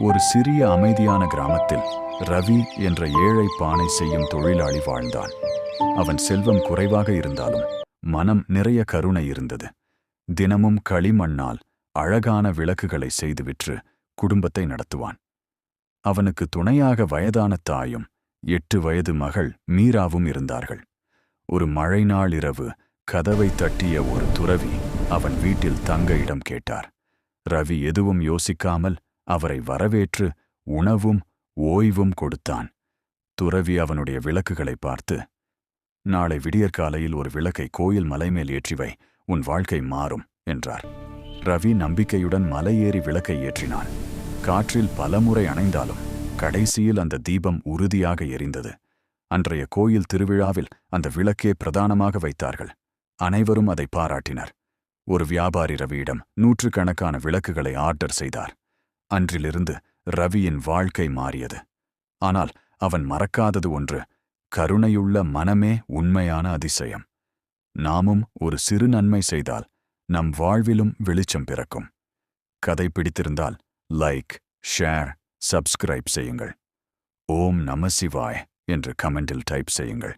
ஒரு சிறிய அமைதியான கிராமத்தில் ரவி என்ற ஏழை பானை செய்யும் தொழிலாளி வாழ்ந்தான். அவன் செல்வம் குறைவாக இருந்தாலும் மனம் நிறைய கருணை இருந்தது. தினமும் களிமண்ணால் அழகான விளக்குகளை செய்து விற்று குடும்பத்தை நடத்துவான். அவனுக்கு துணையாக வயதான தாயும் 8 வயது மகள் மீராவும் இருந்தார்கள். ஒரு மழை நாள் இரவு கதவை தட்டிய ஒரு துறவி அவன் வீட்டில் தங்க இடம் கேட்டார். ரவி எதுவும் யோசிக்காமல் அவரை வரவேற்று உணவும் ஓய்வும் கொடுத்தான். துறவி அவனுடைய விளக்குகளை பார்த்து, நாளை விடியற்காலையில் ஒரு விளக்கை கோயில் மலைமேல் ஏற்றிவை, உன் வாழ்க்கை மாறும் என்றார். ரவி நம்பிக்கையுடன் மலையேறி விளக்கை ஏற்றினான். காற்றில் பலமுறை அணைந்தாலும் கடைசியில் அந்த தீபம் உறுதியாக எரிந்தது. அன்றைய கோயில் திருவிழாவில் அந்த விளக்கே பிரதானமாக வைத்தார்கள். அனைவரும் அதை பாராட்டினர். ஒரு வியாபாரி ரவியிடம் 100கணக்கான விளக்குகளை ஆர்டர் செய்தார். அன்றிலிருந்து ரவியின் வாழ்க்கை மாறியது. ஆனால் அவன் மறக்காதது ஒன்று: கருணையுள்ள மனமே உண்மையான அதிசயம். நாமும் ஒரு சிறு நன்மை செய்தால் நம் வாழ்விலும் வெளிச்சம் பிறக்கும். கதை பிடித்திருந்தால் லைக், ஷேர், சப்ஸ்கிரைப் செய்யுங்கள். ஓம் நம சிவாய் என்று கமெண்டில் டைப் செய்யுங்கள்.